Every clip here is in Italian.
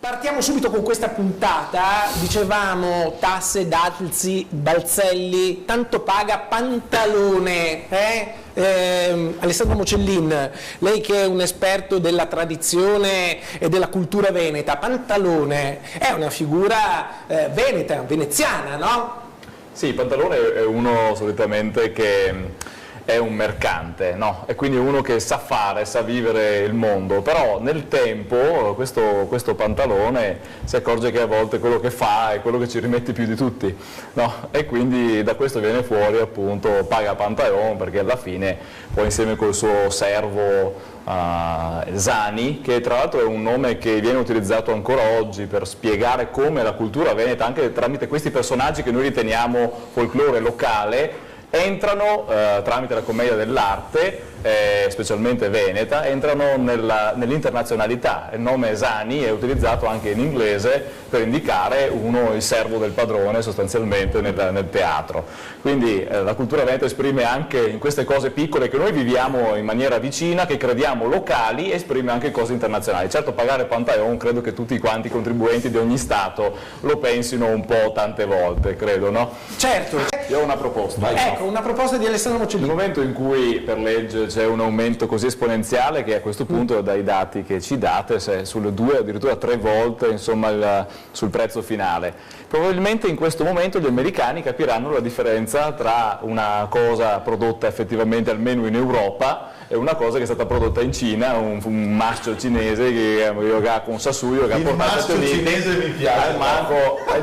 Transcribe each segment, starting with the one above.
Partiamo subito con questa puntata, dicevamo tasse, dazi, balzelli, tanto paga Pantalone, Alessandro Mocellin, lei che è un esperto della tradizione e della cultura veneta, Pantalone è una figura veneta, veneziana, no? Sì, Pantalone è uno solitamente che è un mercante, no? E quindi uno che sa fare, sa vivere il mondo, però nel tempo questo Pantalone si accorge che a volte quello che fa è quello che ci rimette più di tutti, no? E quindi da questo viene fuori appunto paga Pantalone, perché alla fine poi insieme col suo servo Zani, che tra l'altro è un nome che viene utilizzato ancora oggi per spiegare come la cultura veneta, anche tramite questi personaggi che noi riteniamo folklore locale, entrano tramite la commedia dell'arte, specialmente veneta, entrano nell'internazionalità. Il nome Zani è utilizzato anche in inglese per indicare il servo del padrone sostanzialmente nel teatro. Quindi la cultura veneta esprime anche in queste cose piccole che noi viviamo in maniera vicina, che crediamo locali, esprime anche cose internazionali. Certo, pagare Pantalone credo che tutti quanti i contribuenti di ogni Stato lo pensino un po' tante volte, credo, no? Certo. Io ho una proposta. Ecco, una proposta di Alessandro Mocellin. Nel momento in cui per legge c'è un aumento così esponenziale, che a questo punto dai dati che ci date, se sulle 2 addirittura 3 volte insomma sul prezzo finale, probabilmente in questo momento gli americani capiranno la differenza tra una cosa prodotta effettivamente almeno in Europa e una cosa che è stata prodotta in Cina, un maschio cinese che con Sasuyo che ha portato il cinese mi piace,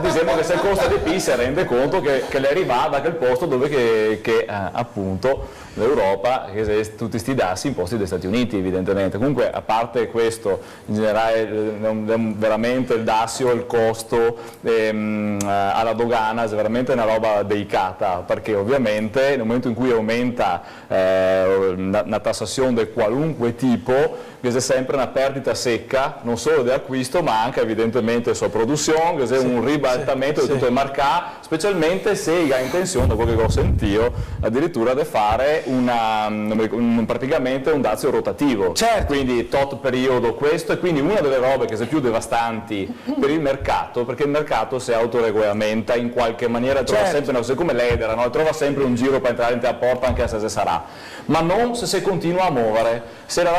diciamo che se costa di più si rende conto che le arriva da quel posto dove appunto l'Europa, che se tutti sti dassi imposti dagli Stati Uniti evidentemente. Comunque, a parte questo, in generale veramente il dassio, il costo alla dogana è veramente una roba delicata, perché ovviamente nel momento in cui aumenta una tassazione di qualunque tipo, c'è sempre una perdita secca non solo dell'acquisto ma anche evidentemente sulla produzione, c'è un ribaltamento di tutto il mercato, specialmente se ha intenzione, da quello che ho sentito, addirittura di fare praticamente un dazio rotativo, quindi tot periodo questo, e quindi una delle robe che sono più devastanti per il mercato, perché il mercato si autoregolamenta in qualche maniera, trova sempre, no, come l'edera, no? Trova sempre un giro per entrare in a porta anche se sarà, ma non se si continua a muovere, se le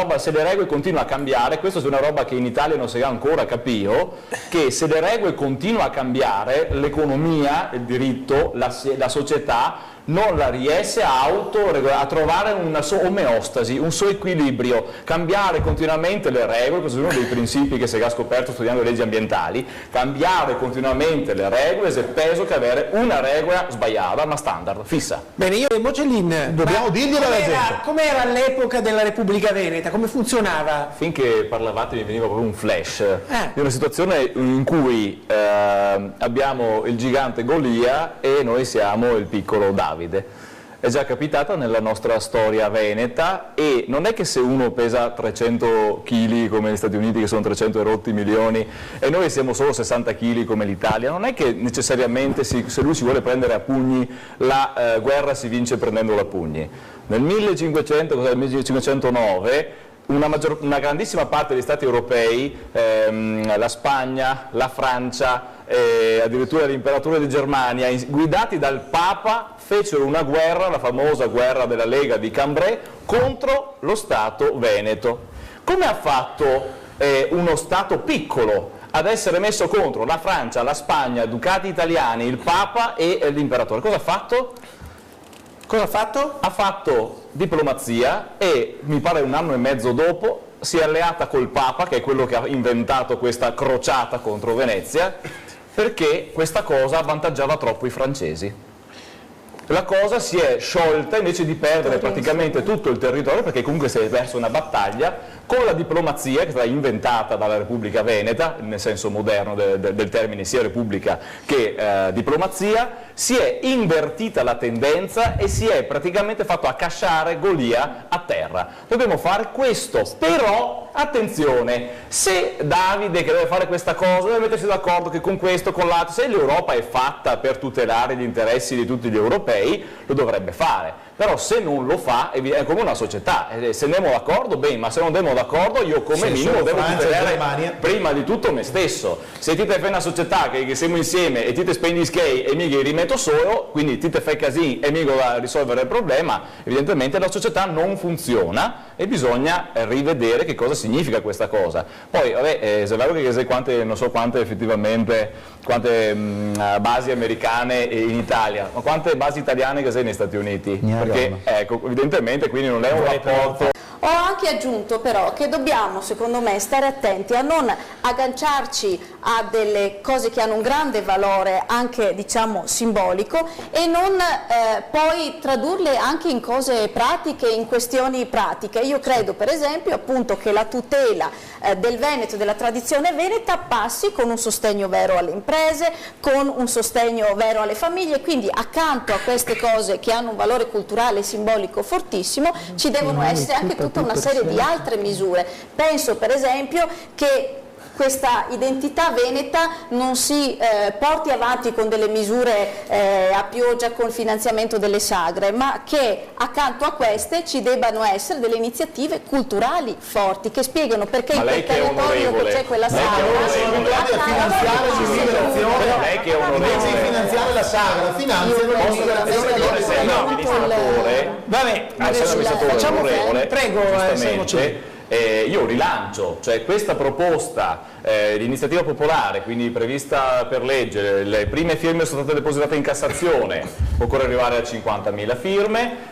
regole continuano a cambiare. Questo è una roba che in Italia non si è ancora capito, che se le regole continuano a cambiare, l'economia, il diritto, la società non la riesce a trovare una sua omeostasi, un suo equilibrio, cambiare continuamente le regole. Questo è uno dei principi che si è scoperto studiando le leggi ambientali, cambiare continuamente le regole, se peso che avere una regola sbagliata ma standard, fissa. Bene, io e Mocellin, dobbiamo dirglielo alla gente. Com'era all'epoca della Repubblica Veneta? Come funzionava? Finché parlavate mi veniva proprio un flash di una situazione in cui abbiamo il gigante Golia e noi siamo il piccolo Davide. È già capitata nella nostra storia veneta, e non è che se uno pesa 300 kg come gli Stati Uniti, che sono 300 e rotti milioni, e noi siamo solo 60 kg come l'Italia, non è che necessariamente se lui si vuole prendere a pugni la guerra si vince prendendola a pugni. Nel 1509 una grandissima parte degli stati europei, la Spagna, la Francia, addirittura l'imperatore di Germania, guidati dal Papa, fecero una guerra, la famosa guerra della Lega di Cambrai, contro lo Stato veneto. Come ha fatto uno Stato piccolo ad essere messo contro la Francia, la Spagna, i ducati italiani, il Papa e l'imperatore? Cosa ha fatto? Cosa ha fatto? Ha fatto diplomazia e, mi pare 1 anno e mezzo dopo, si è alleata col Papa, che è quello che ha inventato questa crociata contro Venezia, perché questa cosa avvantaggiava troppo i francesi. La cosa si è sciolta, invece di perdere praticamente tutto il territorio, perché comunque si è verso una battaglia, con la diplomazia che è stata inventata dalla Repubblica Veneta, nel senso moderno del termine, sia Repubblica che diplomazia, si è invertita la tendenza e si è praticamente fatto accasciare Golia a terra. Dobbiamo fare questo, però attenzione, se Davide che deve fare questa cosa deve mettersi d'accordo che con questo, con l'altro, se l'Europa è fatta per tutelare gli interessi di tutti gli europei, lo dovrebbe fare. però se non lo fa è come una società, se andiamo d'accordo bene, ma se non andiamo d'accordo io come minimo devo tutelare prima di tutto me stesso. Se ti fai una società che siamo insieme e ti spendi skate e mi rimetto solo, quindi ti fai casini e mi a risolvere il problema, evidentemente la società non funziona e bisogna rivedere che cosa significa questa cosa. Poi vabbè, se è vero che quante, non so quante effettivamente, quante basi americane in Italia, ma quante basi italiane che sei negli Stati Uniti? Perché ecco, evidentemente quindi non è un rapporto. Ho anche aggiunto però che dobbiamo, secondo me, stare attenti a non agganciarci a delle cose che hanno un grande valore anche, diciamo, simbolico, e non poi tradurle anche in cose pratiche, in questioni pratiche. Io credo per esempio appunto che la tutela del Veneto, della tradizione veneta, passi con un sostegno vero alle imprese, con un sostegno vero alle famiglie, quindi accanto a queste cose che hanno un valore culturale e simbolico fortissimo ci devono essere anche tutta una serie di altre misure. Penso per esempio che questa identità veneta non si porti avanti con delle misure a pioggia, con il finanziamento delle sagre, ma che accanto a queste ci debbano essere delle iniziative culturali forti che spiegano perché in quel territorio dove c'è quella sagra lei che è onorevole finanziare la sagra, finanziano l'amministratore, prego, io rilancio, cioè questa proposta di iniziativa popolare, quindi prevista per legge, le prime firme sono state depositate in Cassazione, occorre arrivare a 50.000 firme,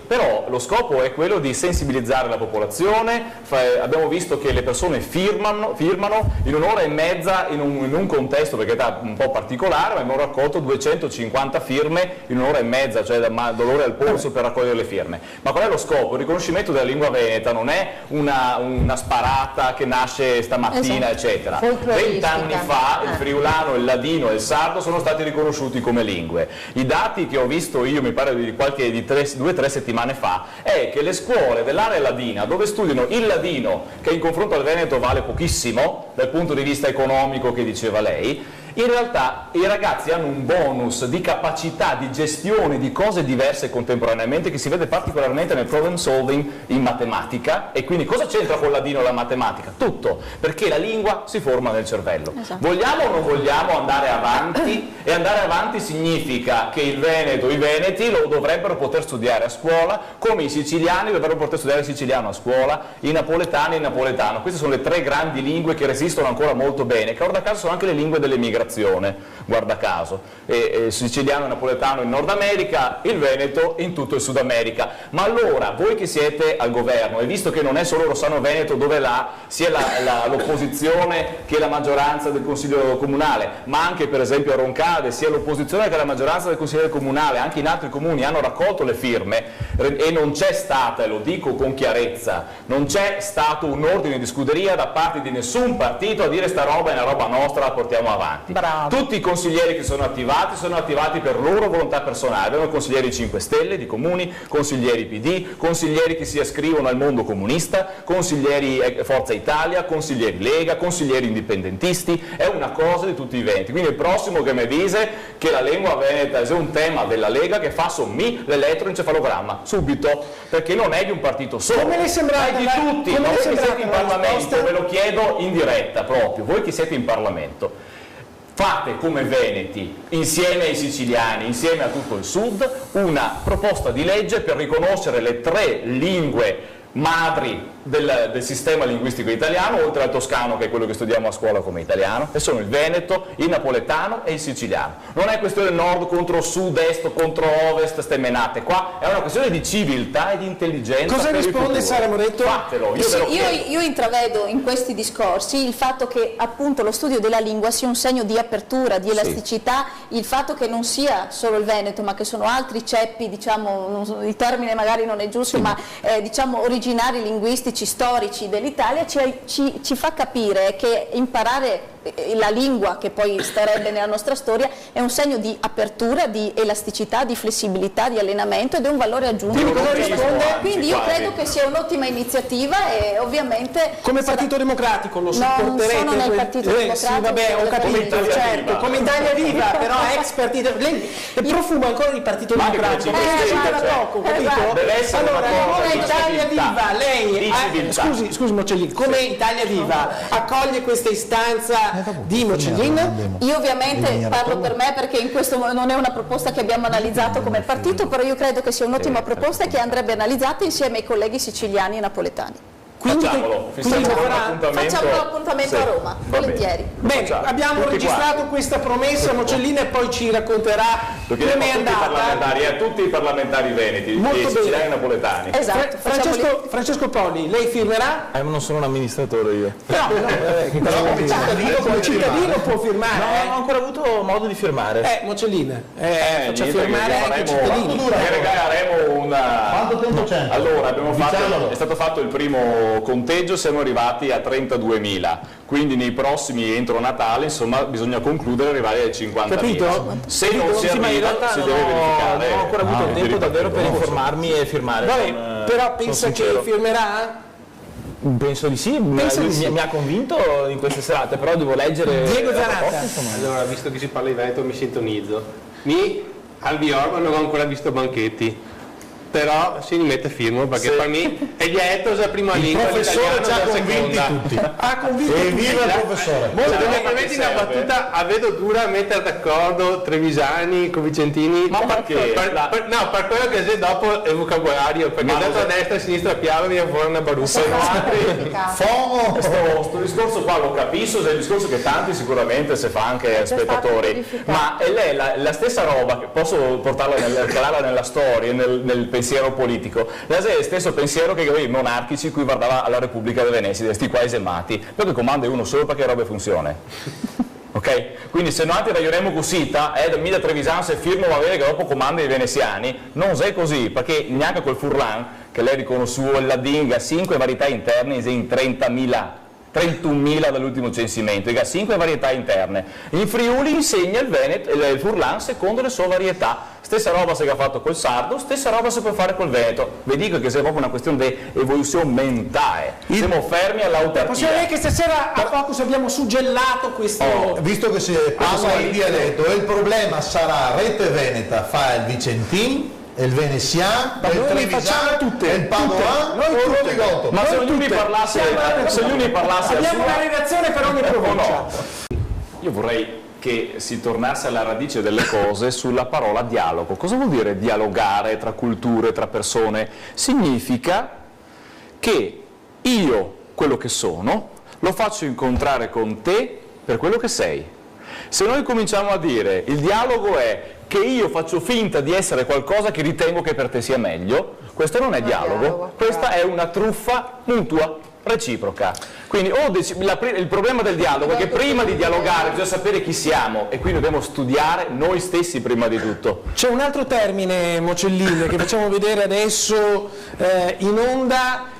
però lo scopo è quello di sensibilizzare la popolazione. Abbiamo visto che le persone firmano in un'ora e mezza in un contesto, perché è un po' particolare, ma abbiamo raccolto 250 firme in un'ora e mezza, cioè da dolore al polso per raccogliere le firme. Ma qual è lo scopo? Il riconoscimento della lingua veneta non è una sparata che nasce stamattina, eccetera. 20 anni fa il friulano, il ladino e il sardo sono stati riconosciuti come lingue. I dati che ho visto io, mi pare di 2 o 3 settimane fa, è che le scuole dell'area ladina, dove studiano il ladino, che in confronto al veneto vale pochissimo dal punto di vista economico che diceva lei, in realtà i ragazzi hanno un bonus di capacità di gestione di cose diverse contemporaneamente, che si vede particolarmente nel problem solving in matematica. E quindi cosa c'entra con il ladino la matematica? Tutto, perché la lingua si forma nel cervello. Esatto. Vogliamo o non vogliamo andare avanti? E andare avanti significa che il veneto, i veneti lo dovrebbero poter studiare a scuola, come i siciliani dovrebbero poter studiare il siciliano a scuola, i napoletani il napoletano. Queste sono le 3 grandi lingue che resistono ancora molto bene, che guarda caso sono anche le lingue delle migrazioni, guarda caso, siciliano e napoletano in Nord America, il veneto in tutto il Sud America. Ma allora voi che siete al governo, e visto che non è solo Rossano Veneto dove sia l'opposizione che la maggioranza del Consiglio Comunale, ma anche per esempio a Roncade sia l'opposizione che la maggioranza del Consiglio Comunale, anche in altri comuni hanno raccolto le firme, e non c'è stata, e lo dico con chiarezza, non c'è stato un ordine di scuderia da parte di nessun partito a dire sta roba è una roba nostra, la portiamo avanti. Bravo. Tutti i consiglieri che sono attivati per loro volontà personale. Abbiamo consiglieri 5 Stelle di comuni, consiglieri PD, consiglieri che si ascrivono al mondo comunista, consiglieri Forza Italia, consiglieri Lega, consiglieri indipendentisti. È una cosa di tutti i venti. Quindi il prossimo che mi dice che la lingua veneta è un tema della Lega, che fa sommi l'elettroencefalogramma subito, perché non è di un partito solo, come le sembra è di tutti. Ma voi che siete in Parlamento, ve lo chiedo in diretta proprio, voi che siete in Parlamento, fate come veneti, insieme ai siciliani, insieme a tutto il Sud, una proposta di legge per riconoscere le 3 lingue madri del sistema linguistico italiano, oltre al toscano, che è quello che studiamo a scuola come italiano, e sono il veneto, il napoletano e il siciliano. Non è questione nord contro sud, est contro ovest, ste menate qua, è una questione di civiltà e di intelligenza. Cosa per risponde Sara Moretto? Fatelo, io intravedo in questi discorsi il fatto che appunto lo studio della lingua sia un segno di apertura, di elasticità, il fatto che non sia solo il veneto, ma che sono altri ceppi, diciamo, il termine magari non è giusto, ma diciamo originari linguistici storici dell'Italia, ci fa capire che imparare la lingua, che poi starebbe nella nostra storia, è un segno di apertura, di elasticità, di flessibilità, di allenamento, ed è un valore aggiunto. Quindi io credo che sia un'ottima iniziativa, e ovviamente come Partito Democratico lo supporterete? Non sono nel Partito Democratico. Sì, vabbè, ho capito, certo, come Italia Viva, però ex Partito, lei profuma ancora il Partito Democratico, da poco, capito? Deve essere allora, come Italia Viva, lei scusi Mocellin, come Italia Viva accoglie questa istanza di Mocellin? Io ovviamente parlo per me, perché in questo non è una proposta che abbiamo analizzato come partito, però io credo che sia un'ottima proposta e che andrebbe analizzata insieme ai colleghi siciliani e napoletani. Facciamolo, facciamo l'appuntamento a Roma, volentieri. Bene, abbiamo registrato questa promessa, Mocellin, e poi ci racconterà come è andata. A tutti i parlamentari veneti, siciliani e napoletani. Esatto. Francesco Poli, lei firmerà? Non sono un amministratore io. Come cittadino può firmare. No, non ho ancora avuto modo di firmare. Mocellin, faccia firmare anche i cittadini. Regaleremo una... Quanto tempo c'è? Allora, è stato fatto il primo conteggio, siamo arrivati a 32.000, quindi nei prossimi, entro Natale, insomma, bisogna concludere e arrivare ai 50.000. Capito? Se non si arriva, si deve verificare. Non ho ancora avuto tempo davvero per informarmi e firmare. Vabbè, però pensa che firmerà? Penso di sì, mi ha convinto in queste serate, però devo leggere. Diego Zanatta. Allora, visto che si parla di Veneto, mi sintonizzo. Albi Orban non ho ancora visto Banchetti, però si mette firmo, perché per me è lieto la prima lingua, il professore ci ha convinti tutti. Ha convinto tutti. Viva il professore. Se mi permetti una battuta, vedo dura mettere d'accordo Trevisani con Vicentini. Ma perché? Per quello che c'è dopo il vocabolario, perché dentro a destra e a sinistra piave viene fuori una baruffa. Questo discorso qua lo capisco, è il discorso che tanti sicuramente si fa anche ai spettatori, ma è lei la stessa roba, che posso calarla nella storia, nel pensiero politico, è lo stesso pensiero che i monarchici cui guardava alla Repubblica di Venezia, questi qua esemati, perché comanda uno solo perché roba funziona. Ok? Quindi se noi ragioneremo così, mi da Trevisan se firmo va bene che dopo comanda i veneziani, non è così, perché neanche quel Furlan, che lei riconosciuto la dinga 5 varietà interne in 31.000 dall'ultimo censimento, ha 5 varietà interne. In Friuli insegna il Furlan secondo le sue varietà. Stessa roba si è fatto col sardo, stessa roba si può fare col veneto. Vi dico che sia proprio una questione di evoluzione mentale. Siamo fermi all'autarchia. Possiamo dire che stasera a Focus abbiamo suggellato questo. Visto che si parla di dialetto, il problema sarà Rete Veneta fa il Vicentin, il Veneziano, il Trevisan, il Padoan o il Rodigotto. Ma se ognuno parlasse abbiamo una redazione per ogni provincia. Io vorrei che si tornasse alla radice delle cose sulla parola dialogo. Cosa vuol dire dialogare tra culture, tra persone? Significa che io, quello che sono, lo faccio incontrare con te per quello che sei. Se noi cominciamo a dire il dialogo è che io faccio finta di essere qualcosa che ritengo che per te sia meglio, questo non è dialogo, questa è una truffa mutua, reciproca. Quindi il problema del dialogo è che prima di dialogare bisogna sapere chi siamo e quindi dobbiamo studiare noi stessi prima di tutto. C'è un altro termine, Mocellin, che facciamo vedere adesso in onda,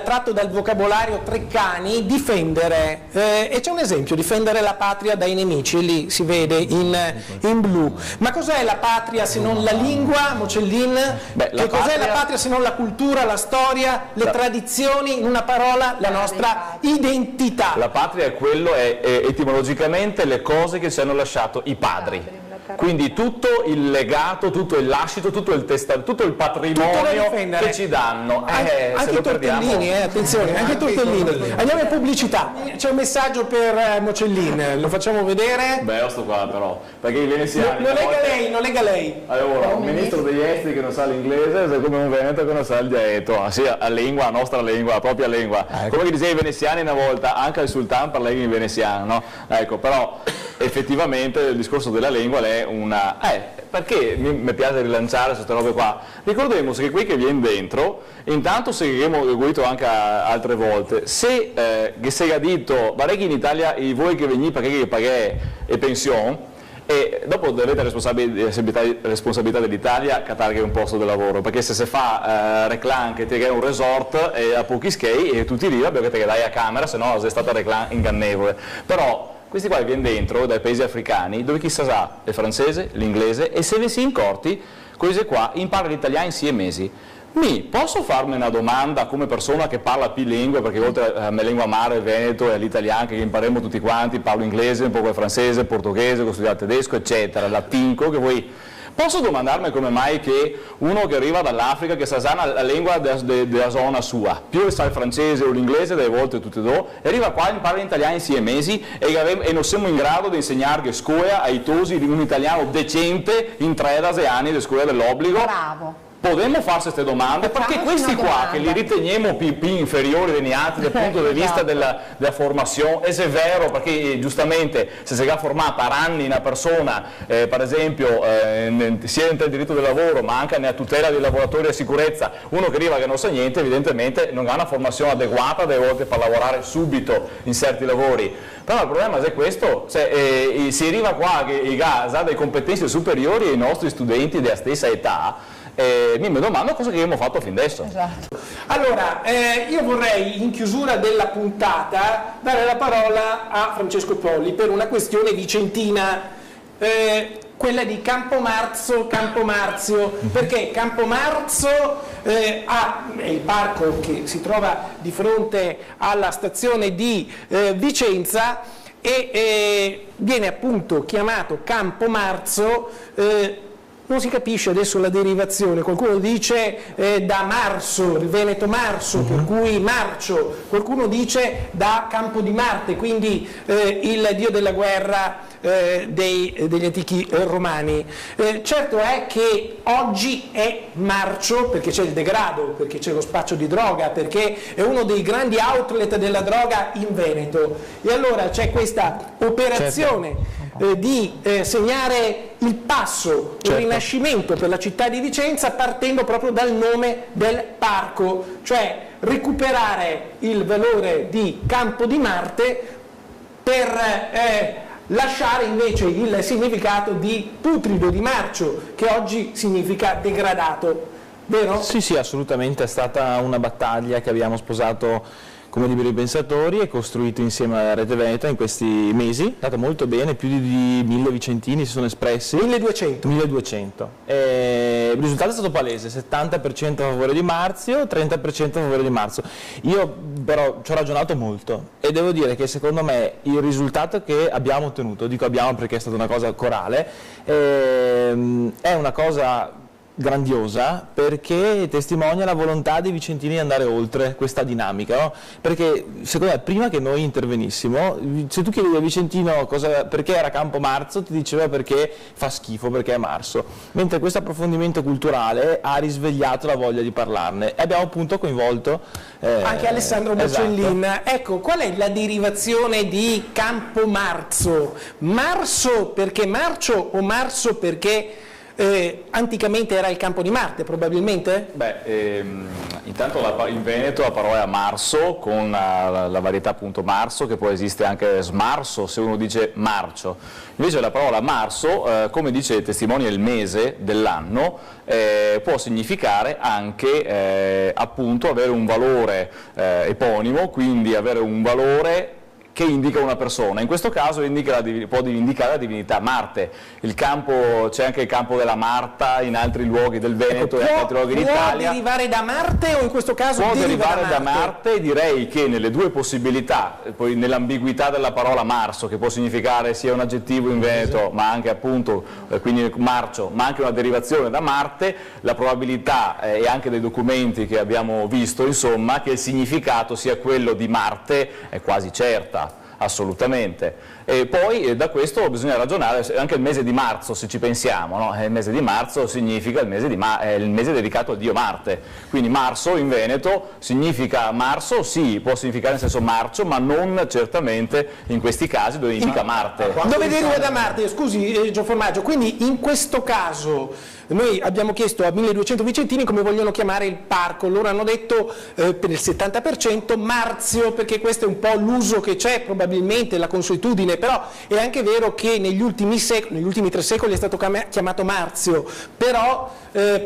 tratto dal vocabolario Treccani, difendere, e c'è un esempio, difendere la patria dai nemici, lì si vede in blu. Ma cos'è la patria se non la lingua, Mocellin? Che cos'è la patria se non la cultura, la storia, le tradizioni, in una parola la nostra identità? La patria è quello, è etimologicamente le cose che ci hanno lasciato i padri. Quindi tutto il legato, tutto il lascito, tutto il patrimonio che ci danno. Anche i tortellini, attenzione, anche i tortellini. Andiamo in pubblicità. C'è un messaggio per Mocellin, lo facciamo vedere? Beh, sto qua però, perché i veneziani... Non lega lei. Allora, un ministro degli esteri che non sa l'inglese è come un veneto che non sa il dialetto, sia la lingua, la nostra lingua, la propria lingua. Come che diceva i veneziani una volta, anche il sultan parla in veneziano, no? Ecco, però effettivamente il discorso della lingua è una... perché mi piace rilanciare queste robe qua? Ricordiamo che qui che viene dentro, intanto se abbiamo seguito anche altre volte, se che si è detto, ma che in Italia voi che venite perché pagate e pensione, e dopo avete responsabilità dell'Italia che targhi un posto di lavoro, perché se si fa reclam che ti è un resort a pochi skei e tutti lì perché te dai a camera, se no è stata reclam ingannevole. Però questi qua viene dentro dai paesi africani, dove chi sa il francese, l'inglese, e se ne si incorti, questi qua impara l'italiano in 6 mesi. Posso farmi una domanda come persona che parla più lingue, perché oltre alla mia lingua madre, il veneto e l'italiano, che impareremo tutti quanti, parlo inglese, un po' il francese, il portoghese, ho studiato tedesco, eccetera, latinco, che voi... Posso domandarmi come mai che uno che arriva dall'Africa, che sa la lingua della zona sua, più sa il francese o l'inglese, delle volte tutti e due, e arriva qua e impara l'italiano in 6 mesi e non siamo in grado di insegnare scuola ai tosi di un italiano decente in 3 anni di scuola dell'obbligo? Bravo. Potremmo farsi queste domande, perché questi qua che li riteniamo più inferiori degli altri dal punto di vista della formazione, e se è vero, perché giustamente se si è formata per anni una persona, per esempio sia nel diritto del lavoro ma anche nella tutela dei lavoratori e sicurezza, uno che arriva che non sa niente evidentemente non ha una formazione adeguata delle volte per lavorare subito in certi lavori. Però il problema è questo, si arriva qua che i gas ha delle competenze superiori ai nostri studenti della stessa età. Mi domando cosa che abbiamo fatto fin adesso. Esatto. Allora, io vorrei in chiusura della puntata dare la parola a Francesco Polli per una questione vicentina, quella di Campomarzio, perché Campomarzio è il parco che si trova di fronte alla stazione di Vicenza e viene appunto chiamato Campomarzio. Non si capisce adesso la derivazione, qualcuno dice da Marso, il Veneto Marso, per cui marcio, qualcuno dice da Campo di Marte, quindi il dio della guerra degli antichi romani. Certo è che oggi è marcio perché c'è il degrado, perché c'è lo spaccio di droga, perché è uno dei grandi outlet della droga in Veneto, e allora c'è questa operazione di segnare il passo, il rinascimento per la città di Vicenza partendo proprio dal nome del parco, cioè recuperare il valore di Campo di Marte per lasciare invece il significato di putrido, di marcio, che oggi significa degradato, vero? Sì, assolutamente, è stata una battaglia che abbiamo sposato come liberi pensatori e costruito insieme alla Rete Veneta in questi mesi, è andata molto bene, più di 1000 vicentini si sono espressi. 1200. Il risultato è stato palese, 70% a favore di Marzio, 30% a favore di Marzo. Io però ci ho ragionato molto e devo dire che secondo me il risultato che abbiamo ottenuto, dico abbiamo perché è stata una cosa corale, è una cosa grandiosa perché testimonia la volontà dei vicentini di andare oltre questa dinamica, no? Perché secondo me prima che noi intervenissimo, se tu chiedi al vicentino perché era Campomarzio, ti diceva perché fa schifo, perché è marzo, mentre questo approfondimento culturale ha risvegliato la voglia di parlarne e abbiamo appunto coinvolto anche Alessandro Bocellin. Esatto. Ecco, qual è la derivazione di Campomarzio? Marzo perché marcio o marzo perché anticamente era il campo di Marte, probabilmente? Intanto in Veneto la parola è marzo, con la varietà appunto marzo, che poi esiste anche smarso se uno dice marcio. Invece la parola marzo, come dice testimonia il mese dell'anno, può significare anche appunto avere un valore eponimo, quindi avere un valore che indica una persona. In questo caso può indicare la divinità Marte. C'è anche il campo della Marta in altri luoghi del Veneto e in altri luoghi d'Italia. Può derivare da Marte o in questo caso può deriva derivare da Marte? Direi che nelle due possibilità, poi nell'ambiguità della parola marzo, che può significare sia un aggettivo in Veneto, ma anche appunto, quindi marcio, ma anche una derivazione da Marte, la probabilità e anche dei documenti che abbiamo visto, insomma, che il significato sia quello di Marte è quasi certa. Assolutamente. E poi da questo bisogna ragionare anche il mese di marzo, se ci pensiamo, no? Il mese di marzo significa il mese dedicato al dio Marte, quindi marzo in Veneto significa marzo, sì, può significare nel senso marcio, ma non certamente in questi casi dove indica Marte. Dove deriva da Marte? Scusi Gioformaggio, quindi in questo caso noi abbiamo chiesto a 1200 vicentini come vogliono chiamare il parco, loro hanno detto per il 70% Marzio, perché questo è un po' l'uso che c'è probabilmente probabilmente la consuetudine, però è anche vero che negli ultimi 3 secoli è stato chiamato Marzio, però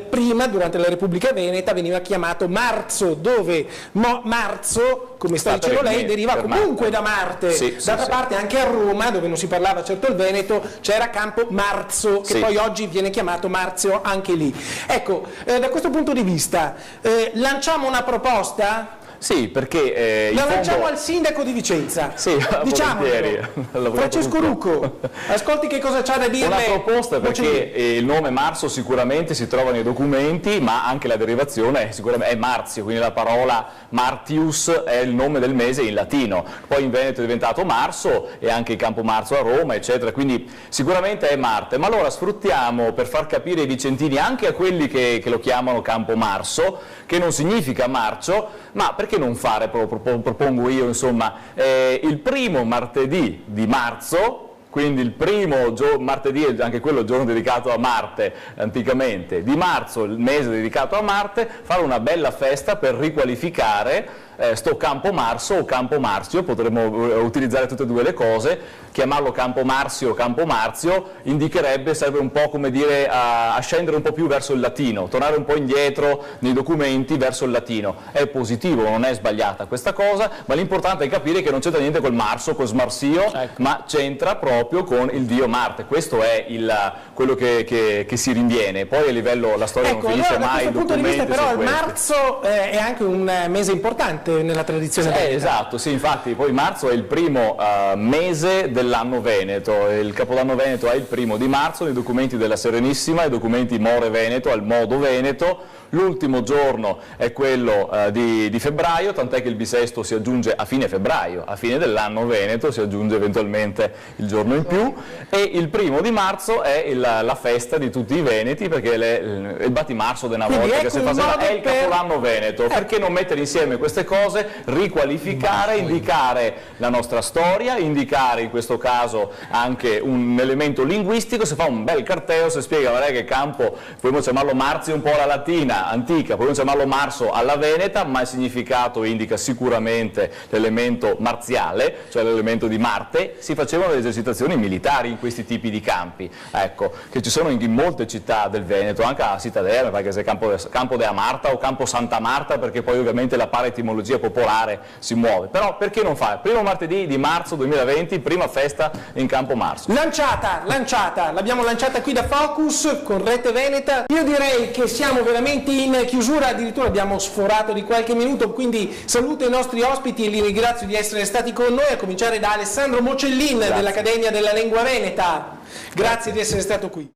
prima, durante la Repubblica Veneta, veniva chiamato Marzo, dove Marzo, come sta dicendo lei, deriva comunque da Marte. D'altra parte anche a Roma, dove non si parlava certo il veneto, c'era Campo Marzo, che poi oggi viene chiamato Marzio anche lì. Ecco, da questo punto di vista, lanciamo una proposta? Sì, perché la lanciamo al sindaco di Vicenza. Sì, diciamolo. Francesco Rucco, ascolti che cosa c'ha da dire. Una proposta, perché il nome Marzo sicuramente si trova nei documenti, ma anche la derivazione è Marzio, quindi la parola Martius è il nome del mese in latino. Poi in Veneto è diventato Marso e anche il Campo Marzo a Roma, eccetera, quindi sicuramente è Marte. Ma allora sfruttiamo per far capire ai vicentini, anche a quelli che lo chiamano Campo Marzo, che non significa marcio, ma perché non fare, propongo io, insomma, il primo martedì di marzo, quindi il primo martedì, anche quello il giorno dedicato a Marte anticamente, di marzo, il mese dedicato a Marte, fare una bella festa per riqualificare sto Campo Marso o Campo Marzio, potremmo utilizzare tutte e due le cose. Chiamarlo Campo Marzio o Campo Marzio indicherebbe, serve un po' come dire a scendere un po' più verso il latino, tornare un po' indietro nei documenti verso il latino. È positivo, non è sbagliata questa cosa, ma l'importante è capire che non c'entra niente col Marso, col Smarsio, ma c'entra proprio con il dio Marte. Questo è quello che si rinviene. Poi a livello, la storia non finisce mai. Da questo punto di vista però il marzo è anche un mese importante nella tradizione veneta. Esatto, sì, infatti poi marzo è il primo mese dell'anno veneto, il Capodanno veneto è il 1° di marzo, nei documenti della Serenissima, i documenti More Veneto, al modo veneto. L'ultimo giorno è quello di febbraio, tant'è che il bisesto si aggiunge a fine febbraio, a fine dell'anno veneto si aggiunge eventualmente il giorno in più, e il 1° di marzo è la festa di tutti i veneti, perché è il battimarzo di una volta che si faceva, è il Capodanno veneto. Perché non mettere insieme queste cose, riqualificare, indicare la nostra storia, indicare in questo caso anche un elemento linguistico, si fa un bel carteo, si spiega guarda che Campo, possiamo chiamarlo Marzio un po' alla latina, antica, possiamo chiamarlo Marso alla veneta, ma il significato indica sicuramente l'elemento marziale, cioè l'elemento di Marte. Si facevano le esercitazioni militari in questi tipi di campi, ecco, che ci sono in molte città del Veneto, anche a Cittadella, perché se Campo della Marta o Campo Santa Marta, perché poi ovviamente la paraetimologia popolare si muove. Però perché non fare? Primo martedì di marzo 2020, prima festa in Campo Marzo. Lanciata, l'abbiamo lanciata qui da Focus con Rete Veneta. Io direi che siamo veramente in chiusura, addirittura abbiamo sforato di qualche minuto, quindi saluto i nostri ospiti e li ringrazio di essere stati con noi, a cominciare da Alessandro Mocellin dell'Accademia della Lingua Veneta. Grazie di essere stato qui.